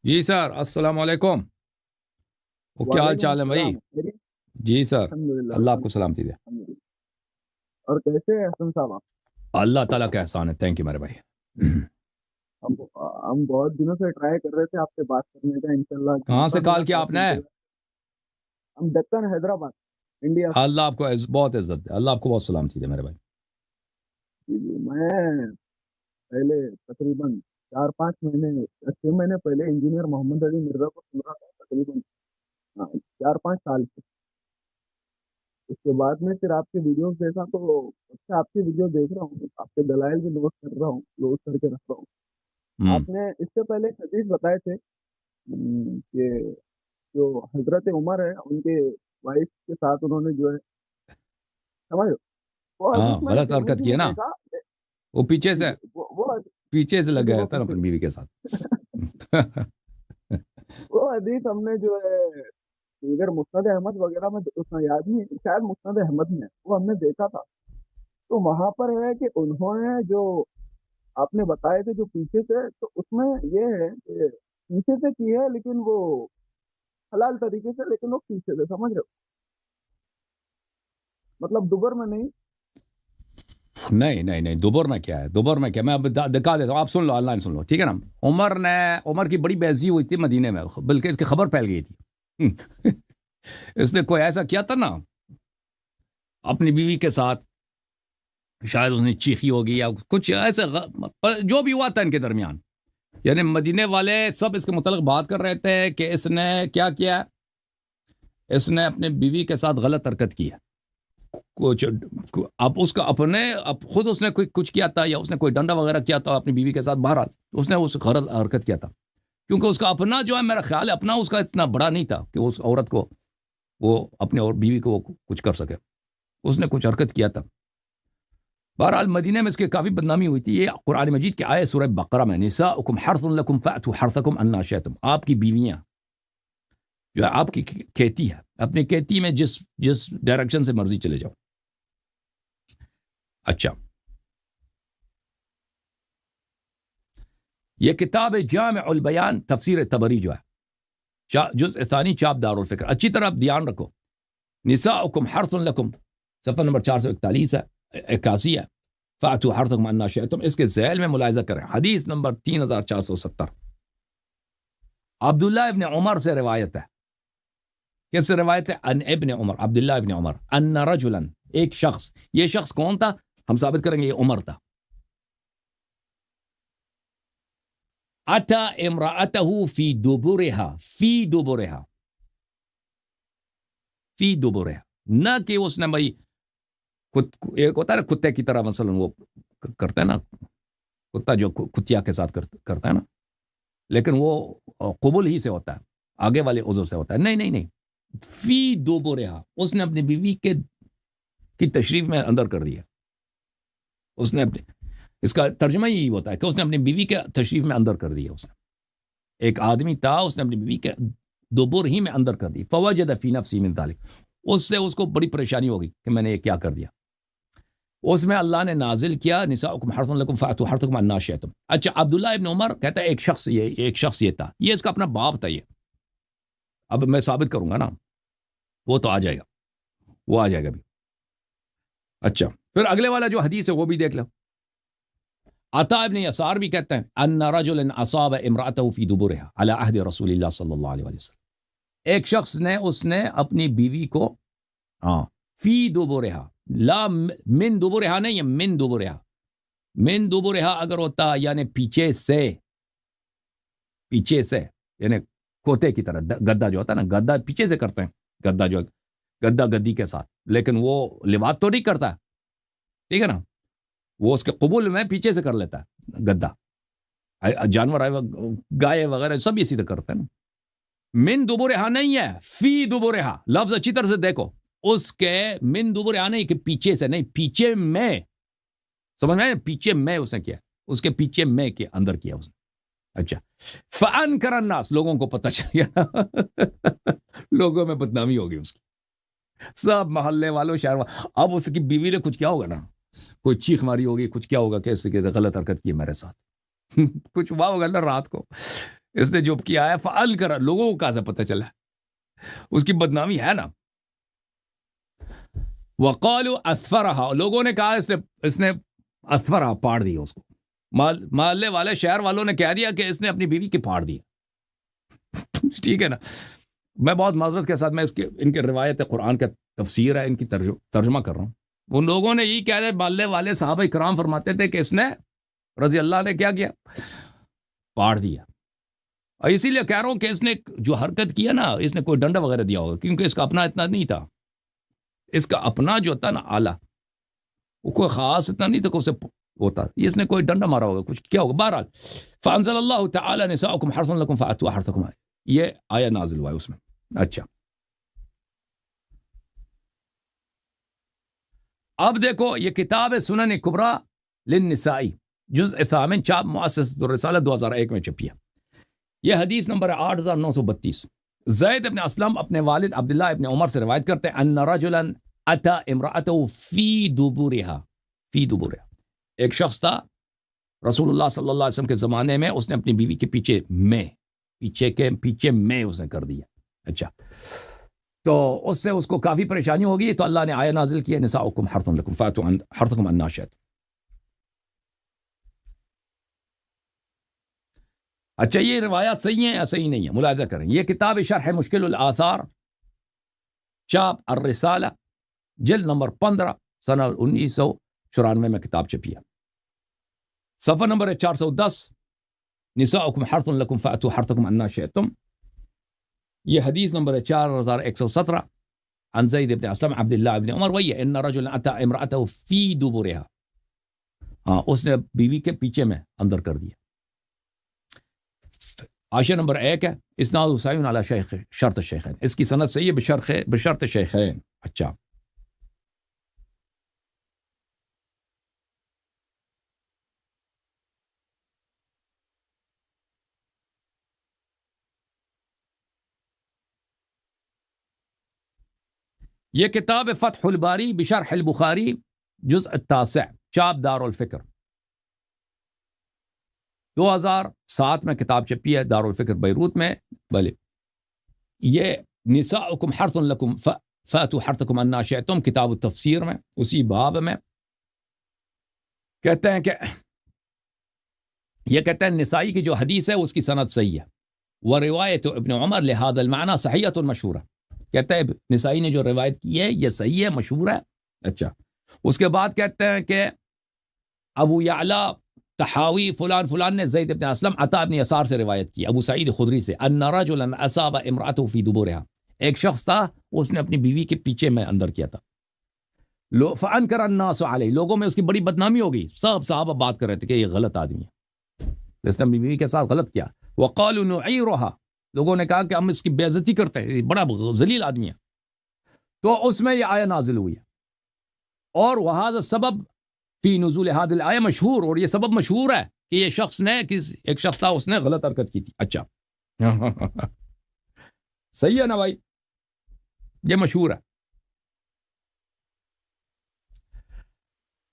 جی سر، السلام علیکم. وہ کیا حال وعلیکم چال ہے بھائی؟ السلام. جی سر، الحمدللہ اللہ آپ کو سلامتی دے. الحمدللہ. اور کیسے ہیں حسن صاحب آپ؟ اللہ تعالیٰ کا احسان ہے. تھینک یو میرے بھائی. ہم بہت دنوں سے ٹرائی کر رہے تھے آپ سے بات کرنے کا، انشاءاللہ کہاں سے موقع ملا کال کیا تو آپ آپ نے؟ ہم دکن حیدرآباد انڈیا سے. اللہ آپ کو بہت عزت دے. اللہ آپ کو بہت سلامتی دے میرے بھائی. جی، میں پہلے تقریباً 6 مہینے پہلے انجینئر محمد علی مرزا کو سن رہا تھا، تقریباً 4-5 سال سے. اس کے بعد میں پھر آپ کی ویڈیوز دیکھا تو اچھا آپ کی ویڈیو دیکھ رہا ہوں، آپ کے دلائل بھی نوٹ کر رہا ہوں، نوٹ کر کے رکھ رہا ہوں. آپ نے اس سے پہلے ایک حدیث بتائے تھے کہ جو حضرت عمر ہے ان کے وائف کے ساتھ انہوں نے جو ہے سمجھ وہ ہاں، حدیث میں نے غلط حرکت کی ہے نا. دیکھا. وہ پیچھے جی سے جی وہ پیچھے سے لگ جی گیا وہ تھا نا اپنی بیوی کے ساتھ. وہ حدیث ہم نے جو ہے اگر مسند احمد وغیرہ میں اتنا یاد نہیں، شاید مسند احمد میں وہ ہم نے دیکھا تھا. تو وہاں پر ہے کہ انہوں نے جو آپ نے بتائے تھے جو پیچھے سے، تو اس میں یہ ہے کہ پیچھے سے کی ہے لیکن وہ حلال طریقے سے، لیکن وہ پیچھے سے، سمجھ رہے ہو، مطلب دوبر میں نہیں. نہیں دوبر میں کیا ہے؟ دوبر میں کیا؟ میں اب دکھا دیتا ہوں، آپ سن لو، آن لائن سن لو، ٹھیک ہے نا. عمر کی بڑی بےعزتی ہوئی تھی مدینے میں، بلکہ اس کی خبر پھیل گئی تھی. اس نے کوئی ایسا کیا تھا نا اپنی بیوی کے ساتھ، شاید اس نے چیخی ہوگی یا کچھ ایسا جو بھی ہوا تھا ان کے درمیان. یعنی مدینے والے سب اس کے متعلق بات کر رہے تھے کہ اس نے کیا کیا. اس نے اپنے بیوی کے ساتھ غلط حرکت کی ہے. کچھ اب اس کا اپنے خود اس نے کوئی کچھ کیا تھا یا اس نے کوئی ڈنڈا وغیرہ کیا تھا اپنی بیوی کے ساتھ. بہرحال اس نے اس غلط حرکت کیا تھا، کیونکہ اس کا اپنا جو ہے، میرا خیال ہے اپنا اس کا اتنا بڑا نہیں تھا کہ اس عورت کو وہ اپنے اور بیوی کو وہ کچھ کر سکے. اس نے کچھ حرکت کیا تھا. بہرحال مدینہ میں اس کی کافی بدنامی ہوئی تھی. یہ قرآن مجید کی آیت سورہ بقرہ میں، نساؤکم حرث لکم فأتوا حرثکم انا شئتم. آپ کی بیویاں جو ہے آپ کی کھیتی ہے، اپنی کھیتی میں جس ڈائریکشن سے مرضی چلے جاؤ. اچھا، یہ کتاب جامع البیان تفسیر طبری جو ہے، جزء ثانی، چاپ دار الفکر. اچھی طرح دھیان رکھو. نساؤکم حرث لکم، صفحہ نمبر 441 ہے، 81 ہے. فاتو حرثکم انا شئتم، اس کے ذیل میں ملاحظہ کریں. حدیث نمبر 3470 عبداللہ ابن عمر سے روایت ہے. کس سے روایت ہے؟ ان ابن عمر، عبداللہ ابن عمر، ان رجلا، ایک شخص. یہ شخص کون تھا؟ ہم ثابت کریں گے یہ عمر تھا. اتا امرأته فی دبرها، نہ کہ اس نے بھائی ایک ہوتا ہے نا کتے کی طرح، مثلا وہ کرتا ہے نا کتا جو کتیا کے ساتھ کرتا ہے نا، لیکن وہ قبول ہی سے ہوتا ہے، آگے والے عضو سے ہوتا ہے. نہیں فی دبرها، اس نے اپنی بیوی کی تشریف میں اندر کر دیا. اس نے اس کا ترجمہ یہی ہوتا ہے کہ اس نے اپنی بیوی کے تشریف میں اندر کر دیا. اس نے ایک آدمی تھا، اس نے اپنی بیوی کے دوبر ہی میں اندر کر دی. فوجد فی نفسی من ذلک، اس کو بڑی پریشانی ہوگی کہ میں نے یہ کیا کر دیا. اس میں اللہ نے نازل کیا نساؤکم حرث لکم فأتوا حرثکم انا شئتم. اچھا، عبداللہ ابن عمر کہتا ہے ایک شخص یہ تھا، یہ اس کا اپنا باپ تھا. یہ اب میں ثابت کروں گا نا، وہ تو آ جائے گا، وہ آ جائے گا بھی. اچھا، پھر اگلے والا جو حدیث ہے وہ بھی دیکھ لو. عطا ابن یسار بھی کہتے ہیں ان رجلا اصاب امرأته في دبرها على عهد رسول اللہ صلی اللہ علیہ وسلم. ایک شخص نے اس نے اپنی بیوی کو فی دبرها، لا من دبرها نہیں ہے، من دبرها. من دبرها اگر ہوتا یعنی پیچھے سے یعنی کوتے کی طرح. گدا جو ہوتا ہے نا، گدا پیچھے سے کرتے ہیں، گدا گدی کے ساتھ، لیکن وہ لواط تو نہیں کرتا، ٹھیک ہے نا. وہ اس کے قبول میں پیچھے سے کر لیتا ہے گدا. جانور گائے وغیرہ سب اسی طرح کرتے ہیں نا. من دبرها نہیں ہے، فی دبرها. لفظ اچھی طرح سے دیکھو، اس کے من دبرها نہیں کہ پیچھے سے، نہیں، پیچھے میں. سمجھ میں؟ پیچھے میں اس نے کیا، اس کے پیچھے میں کے اندر کیا اس نے. اچھا، فانکر الناس، لوگوں کو پتہ چل گیا. لوگوں میں بدنامی ہوگی اس کی، سب محلے والوں، شہر والوں. اب اس کی بیوی نے کچھ کیا ہوگا نا، کوئی چیخ ماری ہوگی، کچھ کیا ہوگا کہ اس کی غلط حرکت کی میرے ساتھ. کچھ ہوا ہوگا نا رات کو. اس نے جو کیا ہے فعل کر، لوگوں کو کہاں سے پتہ چلا؟ اس کی بدنامی ہے نا. وقالوا اثفرها، لوگوں نے کہا اس نے اثفرها پاڑ دیا اس کو. محلے والے شہر والوں نے کہہ دیا کہ اس نے اپنی بیوی کی پاڑ دی. ٹھیک ہے نا. میں بہت معذرت کے ساتھ میں ان کے روایت قرآن کا تفسیر ہے، ان کی ترجمہ کر رہا ہوں. ان لوگوں نے یہی کہہ دیا، محلے والے صحابہ کرام فرماتے تھے کہ اس نے رضی اللہ نے کیا کیا؟ پاڑ دیا. اور اسی لیے کہہ رہا ہوں کہ اس نے جو حرکت کیا نا، اس نے کوئی ڈنڈا وغیرہ دیا ہوگا، کیونکہ اس کا اپنا اتنا نہیں تھا. اس کا اپنا جو تھا نا آلہ، وہ کوئی خاص اتنا نہیں تھا کہ اسے ہوتا. اس نے کوئی ڈنڈا مارا ہوگا، کچھ کیا ہوگا. بہرحال فانزل اللہ تعالی نساؤکم حرث لکم فاتوا حرثکم، یہ آیا نازل ہوا ہے اس میں. اچھا اب دیکھو، یہ کتاب سنن کبریٰ للنسائی جزء ثامن، چاپ مؤسسۃ الرسالہ 2001 میں چھپی ہے. یہ حدیث نمبر 8932. زید ابن اسلم اپنے والد عبداللہ ابن عمر سے روایت کرتے ہیں ان رجلا اتی امرأته فی دبورها، ایک شخص تھا رسول اللہ صلی اللہ علیہ وسلم کے زمانے میں، اس نے اپنی بیوی کے پیچھے میں اس نے کر دیا. اچھا تو اس سے اس کو کافی پریشانی ہوگی، تو اللہ نے آیہ نازل کی نساؤکم حرث لکم فاتوا حرثکم انا شئتم. اچھا یہ روایات صحیح ہیں یا صحیح نہیں ہیں؟ ملاحظہ کریں. یہ کتاب شرح مشکل الآثار، چاپ الرسالہ، جلد نمبر 15، سنہ 1994 میں کتاب چھپی ہے. صفحہ نمبر 410، نساؤکم حرث لکم فاتوا حرثکم انا شئتم. یہ حدیث نمبر 4117 عن زید بن اسلم عبداللہ ابن عمر، وہی ہے ان رجلا اتی امرأته فی دبورها. ہاں اس نے بیوی کے پیچھے میں اندر کر دیا. عاشر نمبر 1 ہے اسناد صحیح علی شرط الشیخین، اس کی سند صحیح ہے بشرط شیخین. اچھا یہ کتاب فتح الباری بشرح البخاری جزء التاسع، چاپ دار الفکر، 2007 میں کتاب چھپی ہے دار الفکر بیروت میں. بھلے یہ نساؤکم حرث لکم فاتوا حرثکم انا شئتم کتاب التفسیر میں، اسی باب میں کہتے ہیں کہ یہ کہتے ہیں نسائی کی جو حدیث ہے اس کی سند صحیح ہے. وروایت ابن عمر لہذا المعنی صحیحۃ مشہورہ، کہتے ہیں نسائی نے جو روایت کی ہے یہ صحیح ہے، مشہور ہے. اچھا اس کے بعد کہتے ہیں کہ ابو یعلا تحاوی فلان نے زید بن اسلم عطا بن یسار سے روایت کی، ابو سعید خدری سے، ان رجلا اصاب امرأته فی دبورها، ایک شخص تھا اس نے اپنی بیوی کے پیچھے میں اندر کیا تھا. فانکر الناس علیہ، لوگوں میں اس کی بڑی بدنامی ہو گئی، سب صحابہ بات کر رہے تھے کہ یہ غلط آدمی ہے، اس نے اپنی بیوی کے ساتھ غلط کیا. وقالوا نعیرها، لوگوں نے کہا کہ ہم اس کی بے عزتی کرتے ہیں، بڑا ذلیل آدمی ہے. تو اس میں یہ آیہ نازل ہوئی ہے. اور وہذا سبب فی نزول هذه الآیہ مشہور، اور یہ سبب مشہور ہے کہ یہ شخص نے ایک شخص تھا اس نے غلط حرکت کی تھی. اچھا صحیح ہے نا بھائی، یہ مشہور ہے.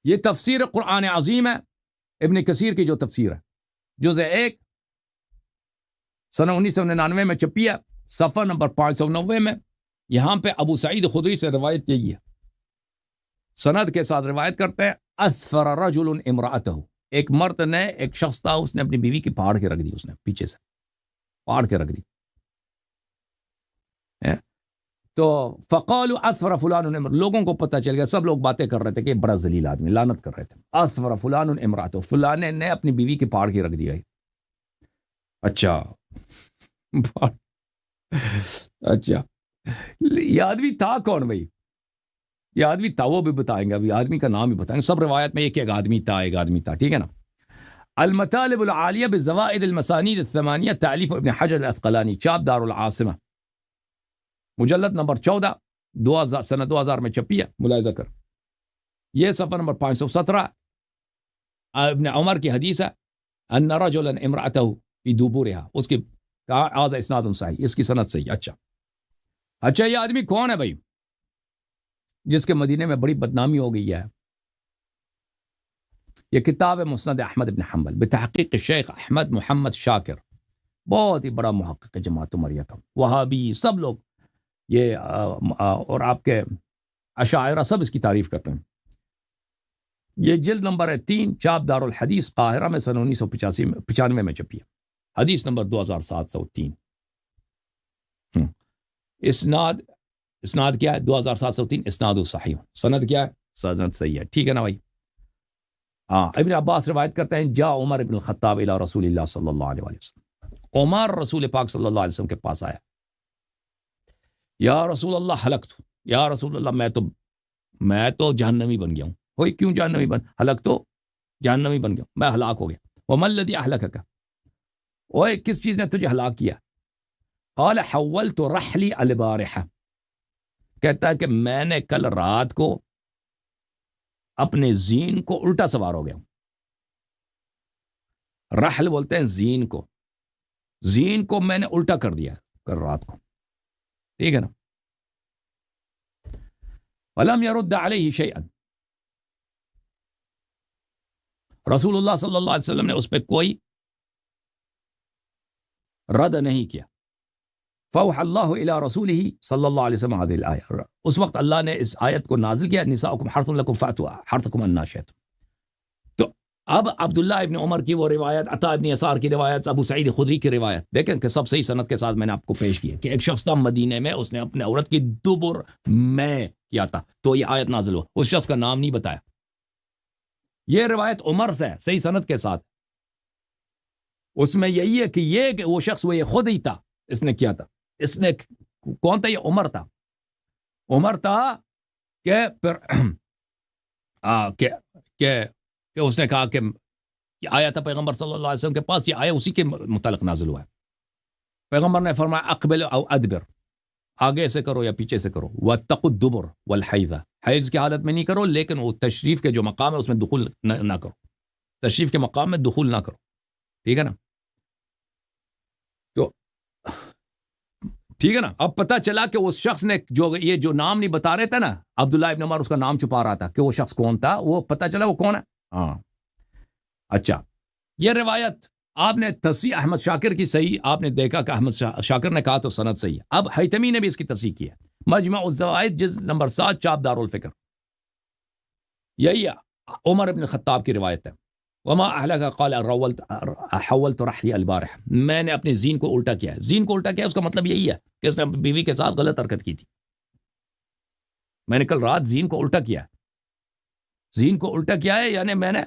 یہ تفسیر قرآن عظیم ہے، ابن کثیر کی جو تفسیر ہے، جزء 1 سنہ 1999 میں چھپی ہے، صفحہ نمبر 590 میں. یہاں پہ ابو سعید خدری سے روایت یہی ہے، سند کے ساتھ روایت کرتے ہیں. اثفر رجل امرأته، ایک مرد نے، ایک شخص تھا اس نے اپنی بیوی کی پھاڑ کے رکھ دی، اس نے پیچھے سے پھاڑ کے رکھ دی. تو فقالوا اثفر فلان، لوگوں کو پتہ چل گیا، سب لوگ باتیں کر رہے تھے کہ یہ بڑا ذلیل آدمی، لعنت کر رہے تھے. اثفر فلان امرأته، فلانے نے اپنی بیوی کی پھاڑ کے رکھ دیا. اچھا اچھا یہ آدمی تھا کون بھائی؟ یہ آدمی تھا، وہ بھی بتائیں گے، ابھی آدمی کا نام بھی بتائیں گے. سب روایت میں ایک آدمی تھا، ٹھیک ہے نا. المطالب العالیہ بزوائد المسانید الثمانیہ، تالیف ابن حجر الاسقلانی، چاپ دار العاصمہ، مجلد نمبر 14، سنہ 2000 میں چھپی ہے. ملاحظہ کر، یہ صفحہ نمبر 517 ابن عمر کی حدیث ہے، ان رجلا امرأته فی دبورها، اس کی کہا هذا اسناد صحیح، اس کی سند صحیح. اچھا یہ آدمی کون ہے بھائی جس کے مدینے میں بڑی بدنامی ہو گئی ہے؟ یہ کتاب ہے مسند احمد بن حنبل بتحقیق شیخ احمد محمد شاکر، بہت ہی بڑا محقق ہے جماعت عمریہ کا، وہابی سب لوگ یہ اور آپ کے اشاعرہ سب اس کی تعریف کرتے ہیں۔ یہ جلد نمبر ہے 3، چاپ دار الحدیث قاہرہ میں سن 1995 میں چھپی ہے، حدیث نمبر 2703۔ اسناد کیا ہے؟ 2703 اسناد صحیح، سند کیا ہے؟ سند صحیح ہے، ٹھیک ہے نا بھائی؟ ہاں، ابن عباس روایت کرتے ہیں جا عمر ابن الخطاب الی رسول اللہ صلی اللہ علیہ وسلم، عمر رسول پاک صلی اللہ علیہ وسلم کے پاس آیا، یا رسول اللہ ہلکت، یا رسول اللہ میں تو جہنمی بن گیا ہوں۔ ہوئی کیوں جہنمی ہلک تو جہنمی بن گیا، میں ہلاک ہو گیا۔ وما الذی اہلکک، اوے کس چیز نے تجھے ہلاک کیا؟ قال حولت رحلی البارحہ، کہتا ہے کہ میں نے کل رات کو اپنے زین کو الٹا سوار ہو گیا ہوں۔ رحل بولتے ہیں زین کو، زین کو میں نے الٹا کر دیا کل رات کو، ٹھیک ہے نا؟ ولم يرد علیہ شیئا، رسول اللہ صلی اللہ علیہ وسلم نے اس پہ کوئی رد نہیں کیا۔ فوح اللہ الی رسولہ صلی اللہ علیہ وسلم هذه الآیہ، اس وقت اللہ نے اس آیت کو نازل کیا، نساؤکم حرث لکم فأتوا حرثکم انا شئتم۔ تو اب عبداللہ ابن عمر کی وہ روایت، عطا ابن یسار کی روایت، ابو سعید خدری کی روایت دیکھیں کہ سب صحیح سند کے ساتھ میں نے آپ کو پیش کی ہے کہ ایک شخص تھا مدینے میں، اس نے اپنے عورت کی دبر میں کیا تھا، تو یہ آیت نازل ہوا، اس شخص کا نام نہیں بتایا۔ یہ روایت عمر سے ہے صحیح سند کے ساتھ، اس میں یہی ہے کہ وہ شخص وہ یہ خود ہی تھا، اس نے کیا تھا، اس نے کون تھا؟ یہ عمر تھا۔ عمر تھا کہ پھر کہ اس نے کہا کہ آیا تھا پیغمبر صلی اللہ علیہ وسلم کے پاس، یہ آیا اسی کے متعلق نازل ہوا ہے۔ پیغمبر نے فرمایا اقبل او ادبر، آگے سے کرو یا پیچھے سے کرو، واتقوا الدبر والحیض، حیض کی حالت میں نہیں کرو، لیکن وہ تشریف کے جو مقام ہے اس میں دخول نہ کرو، تشریف کے مقام میں دخول نہ کرو، ٹھیک ہے نا؟ تو ٹھیک ہے نا؟ اب پتہ چلا کہ اس شخص نے جو نام نہیں بتا رہے تھے نا، عبداللہ ابن عمر اس کا نام چھپا رہا تھا کہ وہ شخص کون تھا، وہ پتہ چلا وہ کون ہے۔ ہاں اچھا، یہ روایت آپ نے تصحیح احمد شاکر کی صحیح، آپ نے دیکھا کہ احمد شاکر نے کہا تو سند صحیح ہے۔ اب حیتمی نے بھی اس کی تصحیح کی ہے، مجمع الزوائد جز نمبر 7 چاپ دار الفکر، یہی عمر ابن خطاب کی روایت ہے۔ وما اہلک قال حولت رحلی البارح، میں نے اپنے زین کو الٹا کیا ہے۔ زین کو الٹا کیا ہے اس کا مطلب یہی ہے کہ اس نے بیوی کے ساتھ غلط حرکت کی تھی، میں نے کل رات زین کو الٹا کیا ہے۔ زین کو الٹا کیا ہے یعنی میں نے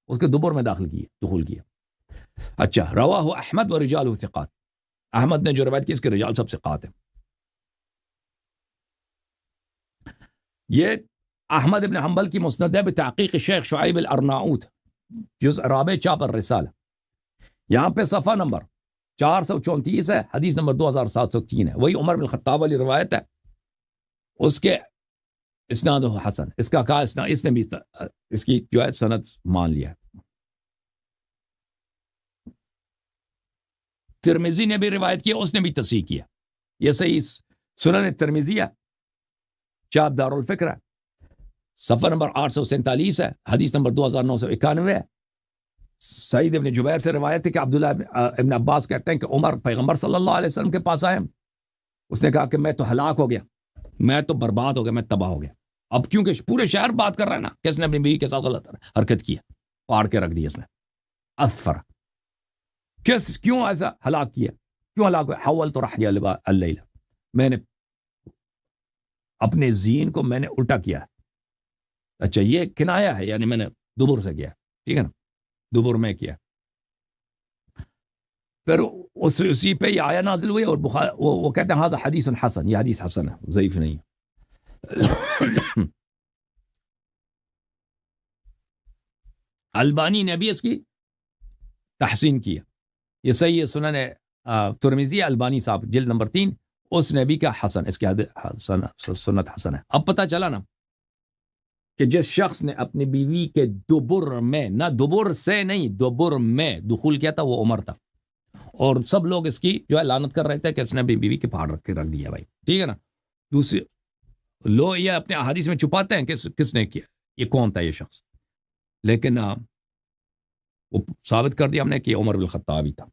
اس کے دبر میں دخول کیا۔ اچھا، رواہ احمد و رجال ثقات، احمد نے جو روایت کی اس کے رجال سب ثقات ہیں۔ یہ احمد ابن حنبل کی مسند ہے بتحقیق شیخ شعیب الارناؤوت، جزء رابع چاپ الرسالہ، یہاں پہ صفحہ نمبر 434 ہے، حدیث نمبر 2703 ہے، وہی عمر بن خطاب والی روایت ہے، اس کے اسناد حسن، اس کا کہا اس نے بھی اس کی جو ہے سند مان لیا ہے۔ ترمذی نے بھی روایت کیا، اس نے بھی تصحیح کیا، یہ صحیح سنن ترمذی ہے، چاپ دار الفکر ہے، صفحہ نمبر 847 ہے، حدیث نمبر 2991 ہے۔ سعید ابن جبیر سے روایت ہے کہ عبداللہ ابن عباس کہتے ہیں کہ عمر پیغمبر صلی اللہ علیہ وسلم کے پاس آئے، اس نے کہا کہ میں تو ہلاک ہو گیا، میں تو برباد ہو گیا، میں تباہ ہو گیا۔ اب کیونکہ پورے شہر بات کر رہا ہے نا کہ اس نے اپنی بیوی کے ساتھ غلط حرکت کی، پاڑ کے رکھ دی اس نے، اثر کیوں ایسا ہلاک کیا، کیوں ہلاک ہوا؟ حولت رحلی اللیل، میں نے اپنے زین کو میں نے الٹا کیا۔ اچھا، یہ کنایا ہے یعنی میں نے دبر سے کیا، ٹھیک ہے نا، دبر میں کیا۔ پھر اسی پہ یہ آیا نازل ہوئی، اور وہ کہتے ہیں ہذا حدیث حسن، یہ حدیث حسن ہے، ضعیف نہیں۔ البانی نے بھی اس کی تحسین کیا، یہ صحیح ہے، سنن ترمذی البانی صاحب جلد نمبر 3، اس نے بھی کہا حسن، اس کی سنت حسن ہے۔ اب پتہ چلا نا کہ جس شخص نے اپنی بیوی کے دبر میں، نہ دبر سے نہیں، دبر میں دخول کیا تھا، وہ عمر تھا، اور سب لوگ اس کی جو ہے لعنت کر رہے تھے کہ اس نے اپنی بیوی کے پھاڑ رکھ دیا بھائی، ٹھیک ہے نا۔ دوسرے لوگ یہ اپنے احادیث میں چھپاتے ہیں کہ کس نے کیا، یہ کون تھا یہ شخص، لیکن وہ ثابت کر دیا ہم نے کہ عمر بن الخطاب ہی تھا۔